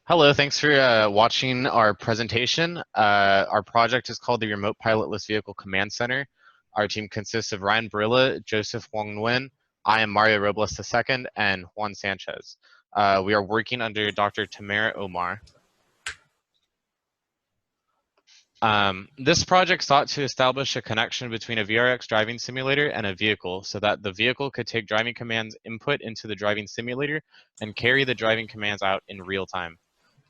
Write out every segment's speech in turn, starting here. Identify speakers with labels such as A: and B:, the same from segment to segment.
A: Hello, thanks for watching our presentation. Our project is called the Remote Pilotless Vehicle Command Center. Our team consists of Ryan Burila, Joseph Hoang Nguyen, I am Mario Robles II, and Juan Sanchez. We are working under Dr. Tamer Omar. This project sought to establish a connection between a VRX driving simulator and a vehicle so that the vehicle could take driving commands input into the driving simulator and carry the driving commands out in real time.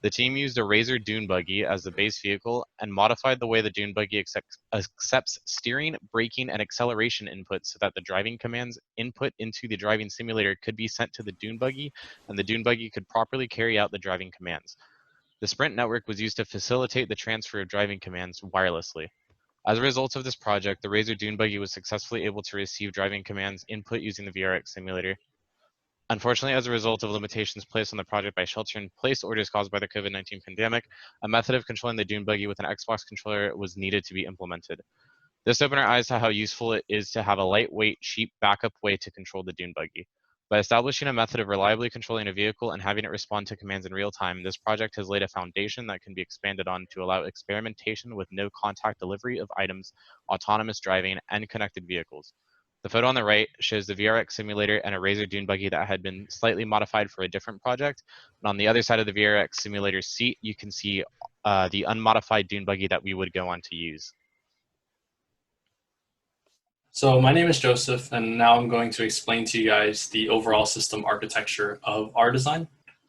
A: The team used a Razor dune buggy as the base vehicle and modified the way the dune buggy accepts steering, braking, and acceleration inputs so that the driving commands input into the driving simulator could be sent to the dune buggy and the dune buggy could properly carry out the driving commands. The Sprint network was used to facilitate the transfer of driving commands wirelessly. As a result of this project, the Razor dune buggy was successfully able to receive driving commands input using the VRX simulator. Unfortunately, as a result of limitations placed on the project by shelter-in-place orders caused by the COVID-19 pandemic, a method of controlling the dune buggy with an Xbox controller was needed to be implemented. This opened our eyes to how useful it is to have a lightweight, cheap backup way to control the dune buggy. By establishing a method of reliably controlling a vehicle and having it respond to commands in real time, this project has laid a foundation that can be expanded on to allow experimentation with no contact delivery of items, autonomous driving, and connected vehicles. The photo on the right shows the VRX simulator and a Razor dune buggy that had been slightly modified for a different project. And on the other side of the VRX simulator seat, you can see the unmodified dune buggy that we would go on to use.
B: So my name is Joseph, and now I'm going to explain to you guys the overall system architecture of our design.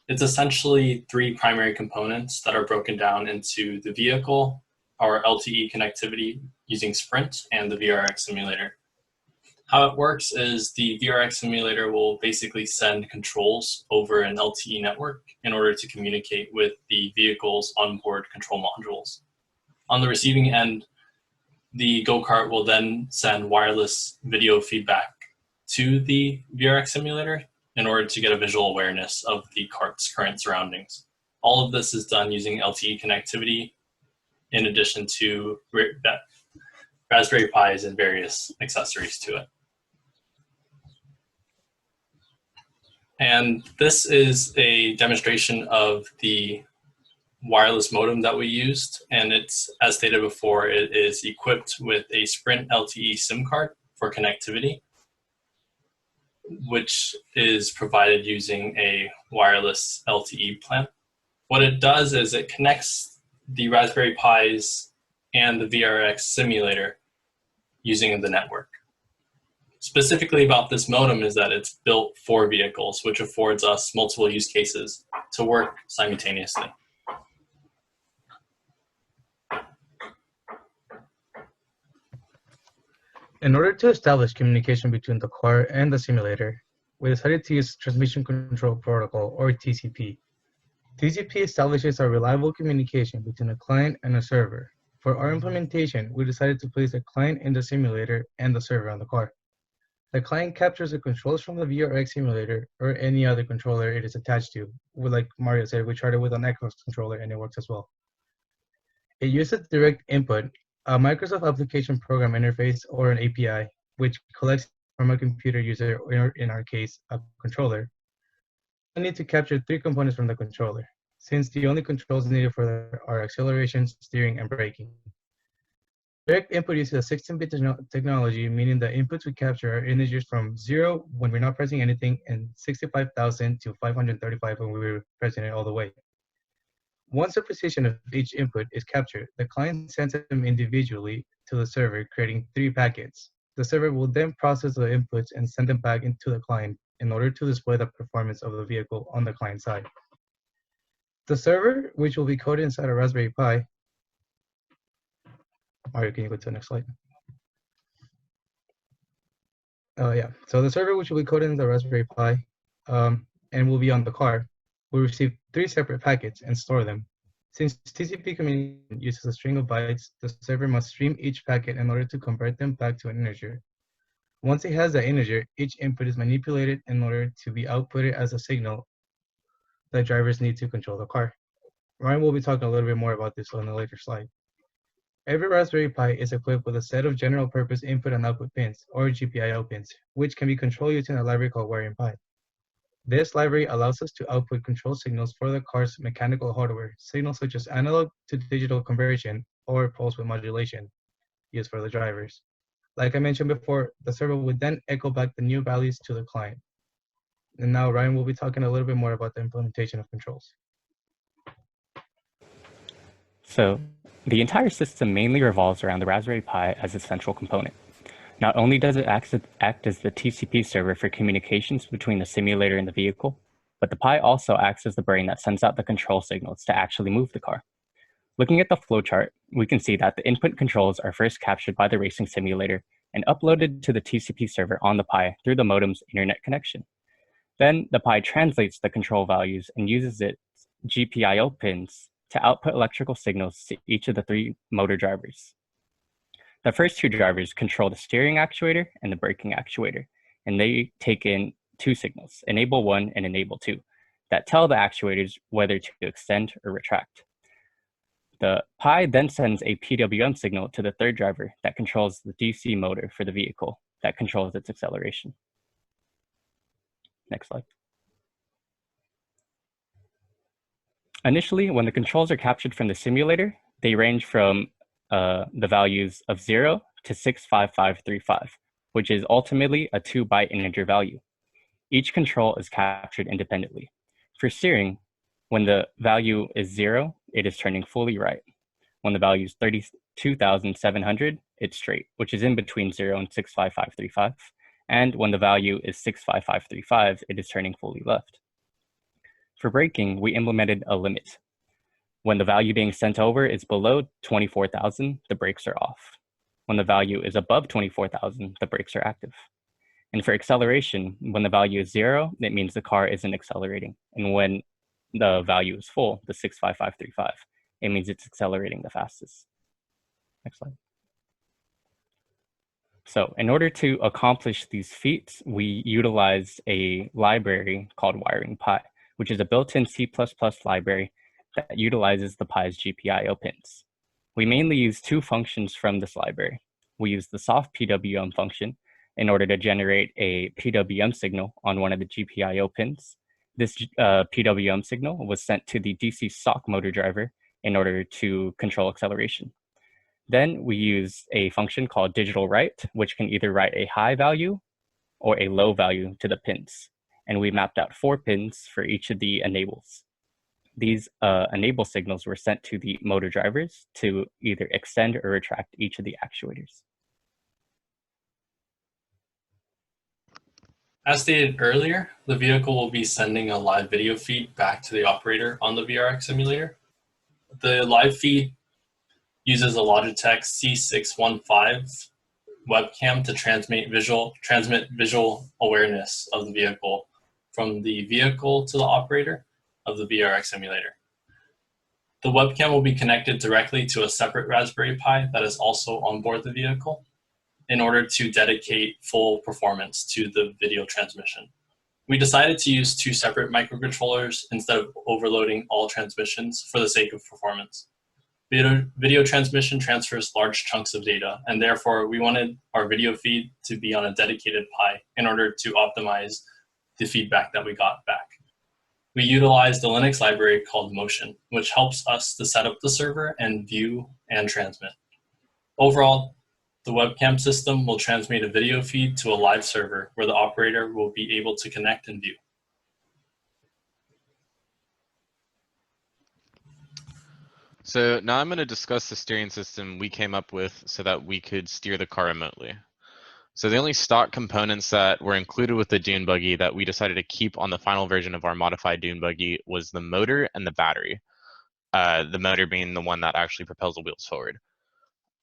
B: It's essentially three primary components that are broken down into the vehicle, our LTE connectivity using Sprint, and the VRX simulator. How it works is the VRX simulator will basically send controls over an LTE network in order to communicate with the vehicle's onboard control modules. On the receiving end, the go-kart will then send wireless video feedback to the VRX simulator in order to get a visual awareness of the kart's current surroundings. All of this is done using LTE connectivity in addition to Raspberry Pis and various accessories to it. And this is a demonstration of the wireless modem that we used, and it's, as stated before, it is equipped with a Sprint LTE SIM card for connectivity, which is provided using a wireless LTE plan. What it does is it connects the Raspberry Pis and the VRX simulator using the network. Specifically about this modem is that it's built for vehicles, which affords us multiple use cases to work simultaneously.
C: In order to establish communication between the car and the simulator, we decided to use Transmission Control Protocol, or TCP. TCP establishes a reliable communication between a client and a server. For our implementation, we decided to place a client in the simulator and the server on the car. The client captures the controls from the VRX simulator or any other controller it is attached to. Like Mario said, we tried it with an Xbox controller and it works as well. It uses direct input, a Microsoft Application Program Interface, or an API, which collects from a computer user, or in our case, a controller. We need to capture three components from the controller, since the only controls needed for are acceleration, steering, and braking. Direct input uses a 16-bit technology, meaning the inputs we capture are integers from 0 when we're not pressing anything and 65,000 to 535 when we're pressing it all the way. Once the precision of each input is captured, the client sends them individually to the server, creating 3 packets. The server will then process the inputs and send them back into the client in order to display the performance of the vehicle on the client side. The server, which will be coded inside a Raspberry Pi. Mario, can you go to the next slide? So the server, which will be coded in the Raspberry Pi and will be on the car, will receive 3 separate packets and store them. Since TCP communication uses a string of bytes, the server must stream each packet in order to convert them back to an integer. Once it has that integer, each input is manipulated in order to be outputted as a signal that drivers need to control the car. Ryan will be talking a little bit more about this on a later slide. Every Raspberry Pi is equipped with a set of general-purpose input and output pins, or GPIO pins, which can be controlled using a library called wiring Pi. This library allows us to output control signals for the car's mechanical hardware, signals such as analog to digital conversion or pulse width modulation used for the drivers. Like I mentioned before, the server would then echo back the new values to the client. And now Ryan will be talking a little bit more about the implementation of controls.
D: So the entire system mainly revolves around the Raspberry Pi as a central component. Not only does it act as the TCP server for communications between the simulator and the vehicle, but the Pi also acts as the brain that sends out the control signals to actually move the car. Looking at the flowchart, we can see that the input controls are first captured by the racing simulator and uploaded to the TCP server on the Pi through the modem's internet connection. Then the Pi translates the control values and uses its GPIO pins to output electrical signals to each of the 3 motor drivers. The first 2 drivers control the steering actuator and the braking actuator, and they take in 2 signals, enable 1 and enable 2, that tell the actuators whether to extend or retract. The Pi then sends a PWM signal to the 3rd driver that controls the DC motor for the vehicle that controls its acceleration. Next slide. Initially, when the controls are captured from the simulator, they range from the values of 0 to 65535, which is ultimately a 2-byte integer value. Each control is captured independently. For steering, when the value is 0, it is turning fully right. When the value is 32,700, it's straight, which is in between 0 and 65535. And when the value is 65535, it is turning fully left. For braking, we implemented a limit. When the value being sent over is below 24,000, the brakes are off. When the value is above 24,000, the brakes are active. And for acceleration, when the value is 0, it means the car isn't accelerating. And when the value is full, the 65535, it means it's accelerating the fastest. Next slide. So in order to accomplish these feats, we utilize a library called Wiring Pi, which is a built-in C++ library that utilizes the Pi's GPIO pins. We mainly use 2 functions from this library. We use the soft PWM function in order to generate a PWM signal on one of the GPIO pins. This PWM signal was sent to the DC sock motor driver in order to control acceleration. Then we use a function called digital write, which can either write a high value or a low value to the pins. And we mapped out 4 pins for each of the enables. These enable signals were sent to the motor drivers to either extend or retract each of the actuators.
B: As stated earlier, the vehicle will be sending a live video feed back to the operator on the VRX simulator. The live feed uses a Logitech C615 webcam to transmit visual awareness of the vehicle from the vehicle to the operator of the VRX simulator. The webcam will be connected directly to a separate Raspberry Pi that is also on board the vehicle in order to dedicate full performance to the video transmission. We decided to use 2 separate microcontrollers instead of overloading all transmissions for the sake of performance. Video transmission transfers large chunks of data, and therefore we wanted our video feed to be on a dedicated Pi in order to optimize the feedback that we got back. We utilized a Linux library called Motion, which helps us to set up the server and view and transmit. Overall, the webcam system will transmit a video feed to a live server where the operator will be able to connect and view.
A: So now I'm going to discuss the steering system we came up with so that we could steer the car remotely. So the only stock components that were included with the dune buggy that we decided to keep on the final version of our modified dune buggy was the motor and the battery. The motor being the one that actually propels the wheels forward.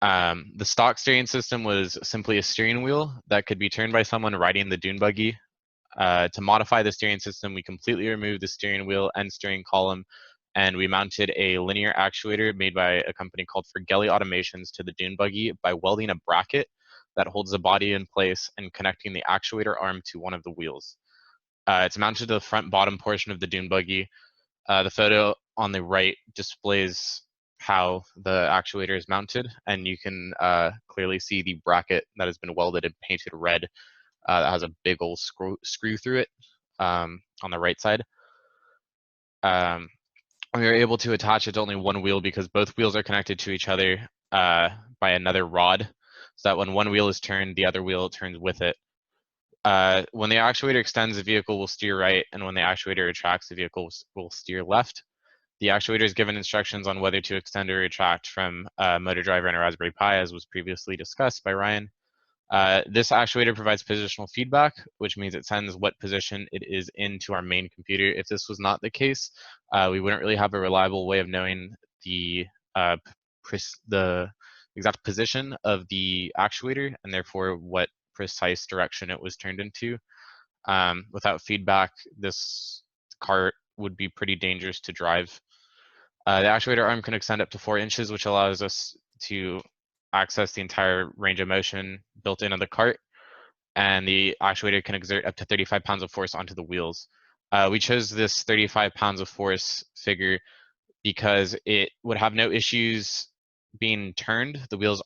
A: The stock steering system was simply a steering wheel that could be turned by someone riding the dune buggy. To modify the steering system, we completely removed the steering wheel and steering column, and we mounted a linear actuator made by a company called Forgelli Automations to the dune buggy by welding a bracket that holds the body in place and connecting the actuator arm to one of the wheels. It's mounted to the front bottom portion of the dune buggy. The photo on the right displays how the actuator is mounted, and you can clearly see the bracket that has been welded and painted red that has a big old screw through it. on the right side. We were able to attach it to only one wheel because both wheels are connected to each other by another rod, so that when one wheel is turned, the other wheel turns with it. When the actuator extends, the vehicle will steer right, and when the actuator retracts, the vehicle will steer left. The actuator is given instructions on whether to extend or retract from a motor driver and a Raspberry Pi, as was previously discussed by Ryan. This actuator provides positional feedback, which means it sends what position it is in to our main computer. If this was not the case, we wouldn't really have a reliable way of knowing the exact position of the actuator, and therefore what precise direction it was turned into. Without feedback, this cart would be pretty dangerous to drive. The actuator arm can extend up to 4 inches, which allows us to access the entire range of motion built into the cart, and the actuator can exert up to 35 pounds of force onto the wheels. We chose this 35 pounds of force figure because it would have no issues being turned. The wheels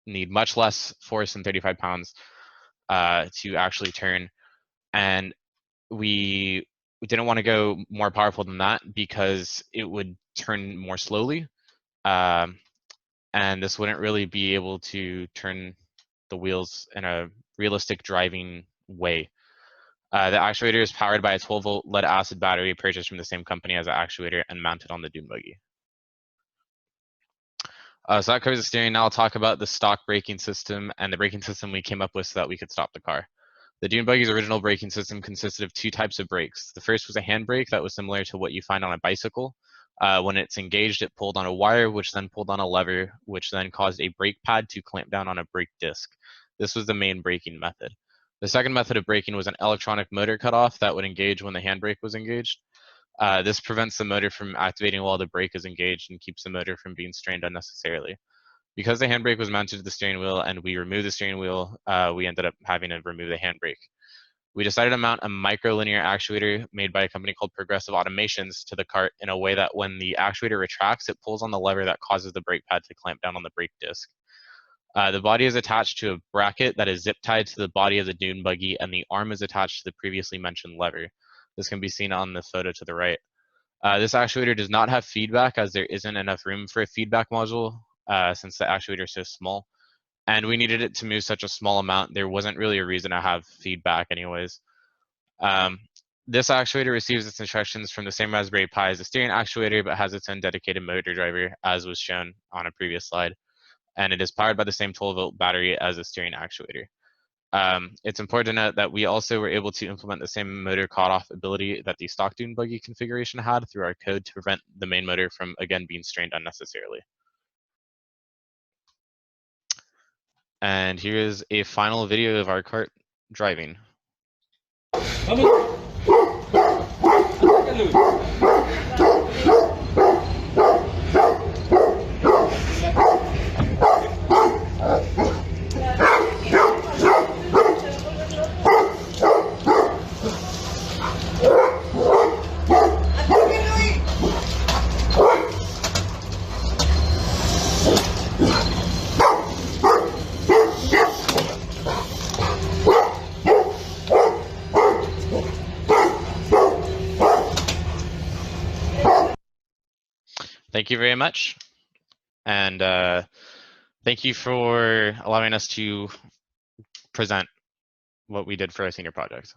A: need much less force than 35 pounds to actually turn, and we didn't want to go more powerful than that because it would turn more slowly, and this wouldn't really be able to turn the wheels in a realistic driving way. The actuator is powered by a 12-volt lead acid battery purchased from the same company as the actuator and mounted on the dune buggy. So that covers the steering. Now I'll talk about the stock braking system and the braking system we came up with so that we could stop the car. The dune buggy's original braking system consisted of 2 types of brakes. The first was a hand brake that was similar to what you find on a bicycle. When it's engaged, it pulled on a wire, which then pulled on a lever, which then caused a brake pad to clamp down on a brake disc. This was the main braking method. The second method of braking was an electronic motor cutoff that would engage when the handbrake was engaged. This prevents the motor from activating while the brake is engaged and keeps the motor from being strained unnecessarily. Because the handbrake was mounted to the steering wheel and we removed the steering wheel, we ended up having to remove the handbrake. We decided to mount a microlinear actuator made by a company called Progressive Automations to the cart in a way that when the actuator retracts, it pulls on the lever that causes the brake pad to clamp down on the brake disc. The body is attached to a bracket that is zip tied to the body of the dune buggy, and the arm is attached to the previously mentioned lever. This can be seen on the photo to the right. This actuator does not have feedback as there isn't enough room for a feedback module since the actuator is so small. And we needed it to move such a small amount, there wasn't really a reason to have feedback anyways. This actuator receives its instructions from the same Raspberry Pi as the steering actuator, but has its own dedicated motor driver, as was shown on a previous slide. And it is powered by the same 12-volt battery as the steering actuator. It's important to note that we also were able to implement the same motor cutoff ability that the stock dune buggy configuration had through our code to prevent the main motor from, again, being strained unnecessarily. And here is a final video of our cart driving. Thank you very much. And thank you for allowing us to present what we did for our senior project.